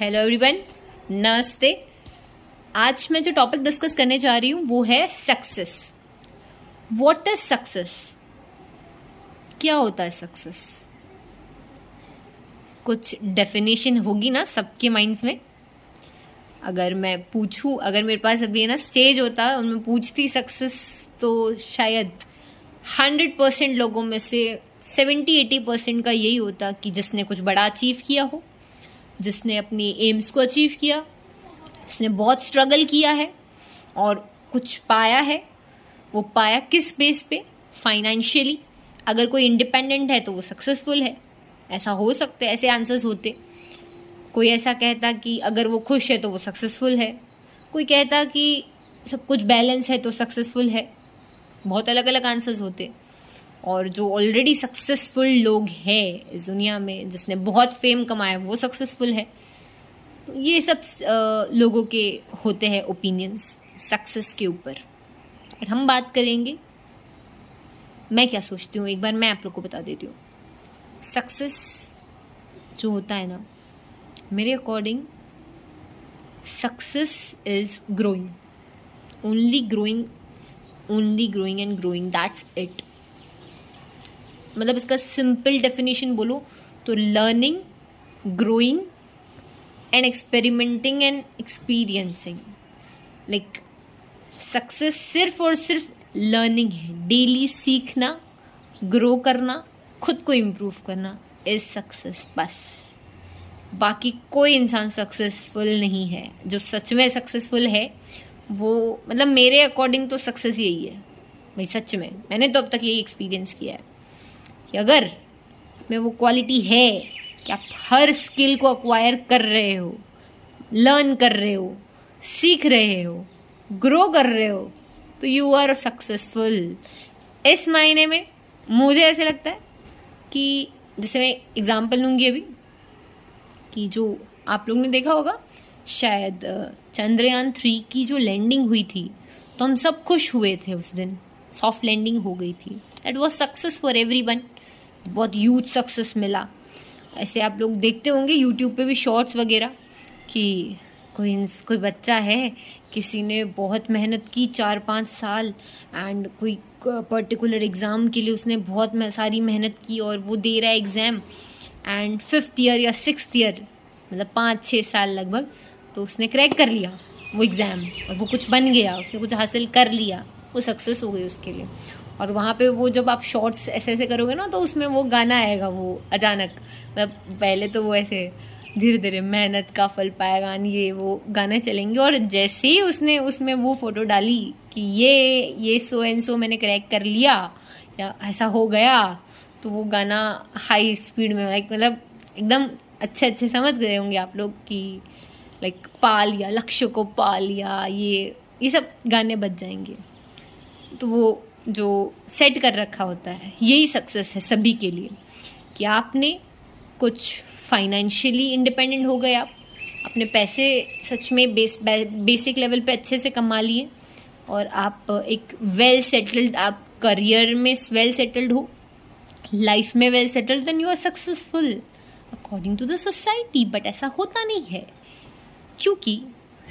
Hello everyone, नमस्ते। आज मैं जो टॉपिक डिस्कस करने जा रही हूँ वो है सक्सेस। What is success? क्या होता है सक्सेस? कुछ डेफिनेशन होगी ना सबके माइंड्स में। अगर मैं पूछूं, अगर मेरे पास अभी है ना स्टेज होता और मैं पूछती सक्सेस, तो शायद 100% लोगों में से 70-80% का यही होता कि जिसने कुछ बड़ा अचीव किया हो, जिसने अपनी एम्स को अचीव किया, जिसने बहुत स्ट्रगल किया है और कुछ पाया है। वो पाया किस बेस पे? फाइनेंशियली। अगर कोई इंडिपेंडेंट है तो वो सक्सेसफुल है। ऐसा हो सकते, ऐसे आंसर्स होते। कोई ऐसा कहता कि अगर वो खुश है तो वो सक्सेसफुल है। कोई कहता कि सब कुछ बैलेंस है तो सक्सेसफुल है। बहुत अलग अलग आंसर्स होते। और जो ऑलरेडी सक्सेसफुल लोग हैं इस दुनिया में, जिसने बहुत फेम कमाया, वो सक्सेसफुल है। ये सब लोगों के होते हैं ओपिनियंस सक्सेस के ऊपर। और हम बात करेंगे मैं क्या सोचती हूँ। एक बार मैं आप लोग को बता देती हूँ। सक्सेस जो होता है ना, मेरे according success is growing, only growing and growing, that's it. मतलब इसका सिंपल डेफिनेशन बोलो तो learning, growing and experimenting and experiencing. Like success सिर्फ और सिर्फ लर्निंग है। डेली सीखना, ग्रो करना, खुद को इम्प्रूव करना इज सक्सेस बस। बाकी कोई इंसान सक्सेसफुल नहीं है। जो सच में सक्सेसफुल है वो, मतलब मेरे अकॉर्डिंग तो सक्सेस यही है भाई। सच में मैंने तो अब तक यही एक्सपीरियंस किया है कि अगर में वो क्वालिटी है कि आप हर स्किल को अक्वायर कर रहे हो, लर्न कर रहे हो, सीख रहे हो, ग्रो कर रहे हो, तो यू आर सक्सेसफुल। इस मायने में मुझे ऐसे लगता है कि जैसे मैं एग्जांपल लूँगी अभी, कि जो आप लोग ने देखा होगा शायद चंद्रयान 3 की जो लैंडिंग हुई थी, तो हम सब खुश हुए थे उस दिन। सॉफ्ट लैंडिंग हो गई थी। That was success for everyone. बहुत ह्यूज सक्सेस मिला। ऐसे आप लोग देखते होंगे यूट्यूब पे भी शॉर्ट्स वगैरह कि कोई बच्चा है, किसी ने बहुत मेहनत की 4-5 साल, एंड कोई पर्टिकुलर एग्ज़ाम के लिए उसने बहुत सारी मेहनत की और वो दे रहा है एग्ज़ाम, एंड 5th ईयर या 6th ईयर, मतलब 5-6 साल लगभग, तो उसने क्रैक कर लिया वो एग्ज़ाम और वो कुछ बन गया, उसने कुछ हासिल कर लिया, वो सक्सेस हो गई उसके लिए। और वहाँ पे वो जब आप शॉर्ट्स ऐसे ऐसे करोगे ना, तो उसमें वो गाना आएगा, वो अचानक, मतलब पहले तो वो ऐसे धीरे धीरे मेहनत का फल पाएगा, ये वो गाने चलेंगे। और जैसे ही उसने उसमें वो फोटो डाली कि ये सो एंड सो मैंने क्रैक कर लिया या ऐसा हो गया, तो वो गाना हाई स्पीड में, लाइक मतलब एकदम अच्छे समझ गए होंगे आप लोग कि लाइक पा लिया, लक्ष्य को पा लिया, ये सब गाने बज जाएंगे। तो वो जो सेट कर रखा होता है, यही सक्सेस है सभी के लिए कि आपने कुछ फाइनेंशियली इंडिपेंडेंट हो गए, आप अपने पैसे सच में बेसिक लेवल पे अच्छे से कमा लिए, और आप एक वेल सेटल्ड, आप करियर में वेल सेटल्ड हो, लाइफ में well settled, then you are successful according to the society. But ऐसा होता नहीं है, क्योंकि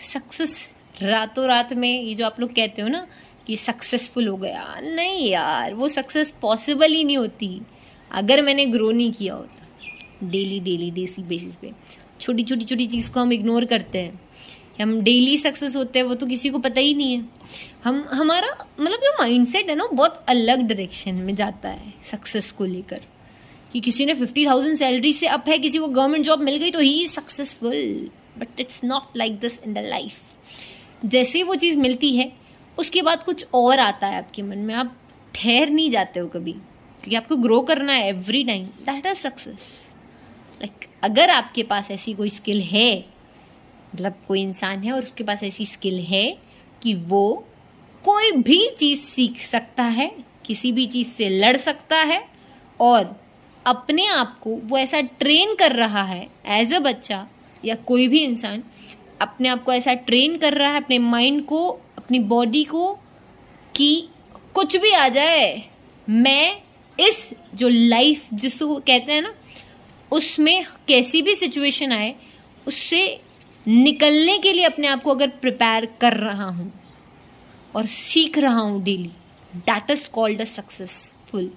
सक्सेस रातों रात में, ये जो आप लोग कहते हो ना कि सक्सेसफुल हो गया, नहीं यार, वो सक्सेस पॉसिबल ही नहीं होती अगर मैंने ग्रो नहीं किया होता। डेली बेसिस पे छोटी चीज़ को हम इग्नोर करते हैं। हम डेली सक्सेस होते हैं वो तो किसी को पता ही नहीं है। हमारा मतलब जो माइंडसेट है ना, बहुत अलग डायरेक्शन में जाता है सक्सेस को लेकर। कि किसी ने 50,000 सैलरी से अप है, किसी को गवर्नमेंट जॉब मिल गई तो he is successful. But it's not like this in the life. जैसे ही वो चीज़ मिलती है उसके बाद कुछ और आता है आपके मन में, आप ठहर नहीं जाते हो कभी, क्योंकि आपको ग्रो करना है every time. That is success. Like अगर आपके पास ऐसी कोई स्किल है, मतलब कोई इंसान है और उसके पास ऐसी स्किल है कि वो कोई भी चीज़ सीख सकता है, किसी भी चीज़ से लड़ सकता है, और अपने आप को वो ऐसा ट्रेन कर रहा है एज अ बच्चा, या कोई भी इंसान अपने आप को ऐसा ट्रेन कर रहा है, अपने माइंड को, अपनी बॉडी को, कि कुछ भी आ जाए, मैं इस जो लाइफ जिसको कहते हैं ना, उसमें कैसी भी सिचुएशन आए उससे निकलने के लिए अपने आप को अगर प्रिपेयर कर रहा हूँ और सीख रहा हूँ daily, that is called a successful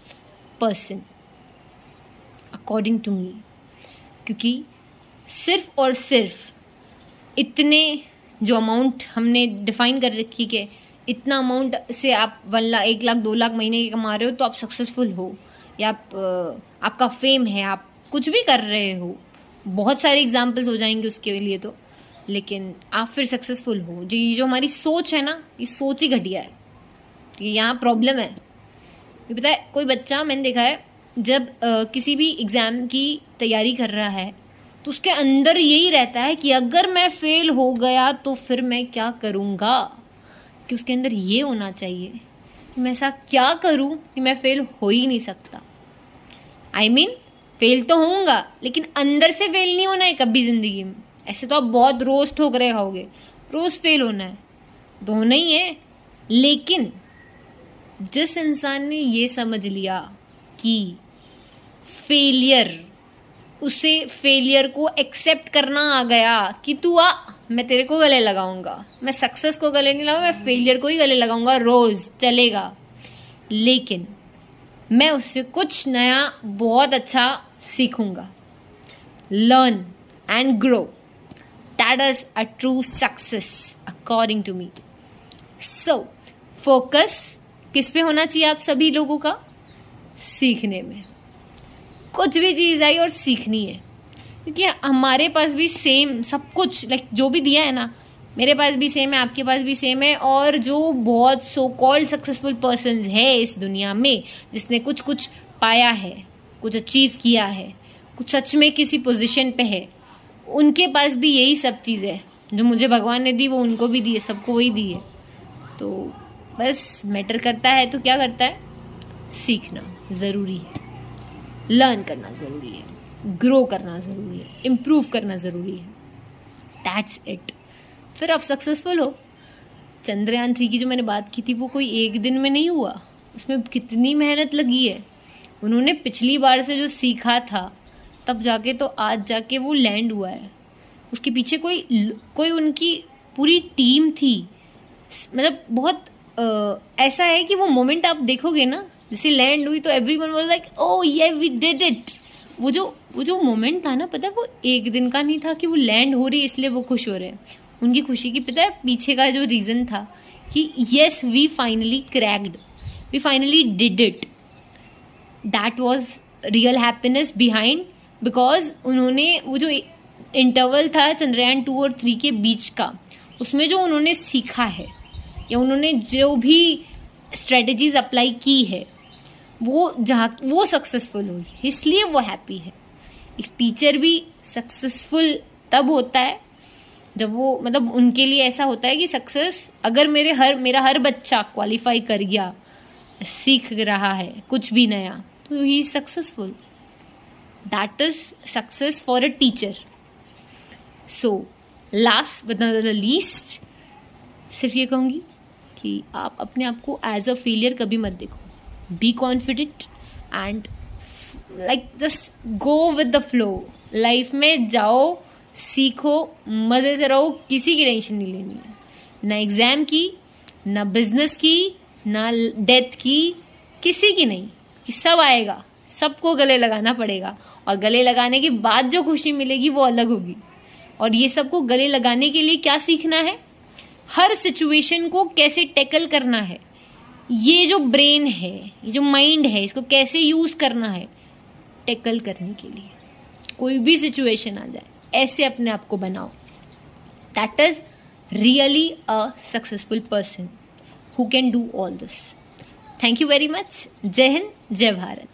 person according to me. क्योंकि सिर्फ और सिर्फ इतने जो अमाउंट हमने डिफाइन कर रखी कि इतना अमाउंट से आप 1 लाख 1 लाख 2 लाख महीने के कमा रहे हो तो आप सक्सेसफुल हो, या आपका फेम है, आप कुछ भी कर रहे हो, बहुत सारे एग्जाम्पल्स हो जाएंगे उसके लिए तो, लेकिन आप फिर सक्सेसफुल हो। ये जो हमारी सोच है ना, ये सोच ही घटिया है, ये यहाँ प्रॉब्लम है। ये पता है, कोई बच्चा मैंने देखा है जब किसी भी एग्ज़ाम की तैयारी कर रहा है तो उसके अंदर यही रहता है कि अगर मैं फेल हो गया तो फिर मैं क्या करूँगा। कि उसके अंदर ये होना चाहिए कि मैं ऐसा क्या करूँ कि मैं फेल हो ही नहीं सकता। I mean, फेल तो होऊंगा लेकिन अंदर से फेल नहीं होना है कभी ज़िंदगी में। ऐसे तो आप बहुत रोज़ ठोकरे खाओगे, रोज़ फेल होना है तो होना ही है। लेकिन जिस इंसान ने ये समझ लिया कि फेलियर, उसे फेलियर को एक्सेप्ट करना आ गया कि तू आ, मैं तेरे को गले लगाऊंगा, मैं सक्सेस को गले नहीं लगाऊंगा, मैं फेलियर को ही गले लगाऊंगा, रोज चलेगा, लेकिन मैं उससे कुछ नया बहुत अच्छा सीखूंगा। Learn and grow, that is a true success according to me. So focus किस पे होना चाहिए आप सभी लोगों का? सीखने में। कुछ भी चीज़ आई और सीखनी है, क्योंकि हमारे पास भी सेम सब कुछ, लाइक जो भी दिया है ना, मेरे पास भी सेम है, आपके पास भी सेम है। और जो बहुत सो कॉल्ड सक्सेसफुल पर्सन्स है इस दुनिया में, जिसने कुछ कुछ पाया है, कुछ अचीव किया है, कुछ सच में किसी पोजीशन पे है, उनके पास भी यही सब चीज़ है जो मुझे भगवान ने दी, वो उनको भी दी है, सबको वही दी है। तो बस मैटर करता है तो क्या करता है, सीखना ज़रूरी है, लर्न करना ज़रूरी है, ग्रो करना ज़रूरी है, इम्प्रूव करना ज़रूरी है। दैट्स इट, फिर आप सक्सेसफुल हो। चंद्रयान 3 की जो मैंने बात की थी वो कोई एक दिन में नहीं हुआ, उसमें कितनी मेहनत लगी है। उन्होंने पिछली बार से जो सीखा था तब जाके तो आज जाके वो लैंड हुआ है। उसके पीछे कोई उनकी पूरी टीम थी। मतलब बहुत ऐसा है कि वो मोमेंट आप देखोगे ना, जैसे लैंड हुई तो एवरीवन वाज लाइक ओह ये वी डिड इट। वो जो मोमेंट था ना, पता है वो एक दिन का नहीं था कि वो लैंड हो रही इसलिए वो खुश हो रहे हैं। उनकी खुशी की पता है पीछे का जो रीज़न था कि yes we finally cracked, we finally did it. That was real happiness behind, because उन्होंने वो जो इंटरवल था चंद्रयान 2 और 3 के बीच का, उसमें जो उन्होंने सीखा है या उन्होंने जो भी स्ट्रेटजीज अप्लाई की है, वो सक्सेसफुल हुई, इसलिए वो हैप्पी है। एक टीचर भी सक्सेसफुल तब होता है जब वो, मतलब उनके लिए ऐसा होता है कि सक्सेस, अगर मेरा हर बच्चा क्वालिफाई कर गया, सीख रहा है कुछ भी नया, तो he is successful. That is success for a teacher. So last but not the least, सिर्फ ये कहूँगी कि आप अपने आप को एज अ फेलियर कभी मत देखो। Be confident and like just go with the flow. Life में जाओ, सीखो, मज़े से रहो, किसी की टेंशन नहीं लेनी है, ना एग्ज़ाम की, ना बिजनेस की, ना डेथ की, किसी की नहीं, कि सब आएगा, सबको गले लगाना पड़ेगा। और गले लगाने के बाद जो खुशी मिलेगी वो अलग होगी। और ये सबको गले लगाने के लिए क्या सीखना है, हर सिचुएशन को कैसे टैकल करना है, ये जो ब्रेन है, ये जो माइंड है, इसको कैसे यूज़ करना है टैकल करने के लिए। कोई भी सिचुएशन आ जाए, ऐसे अपने आप को बनाओ। That is really a successful person who can do all this. Thank you very much. जय हिंद, जय भारत।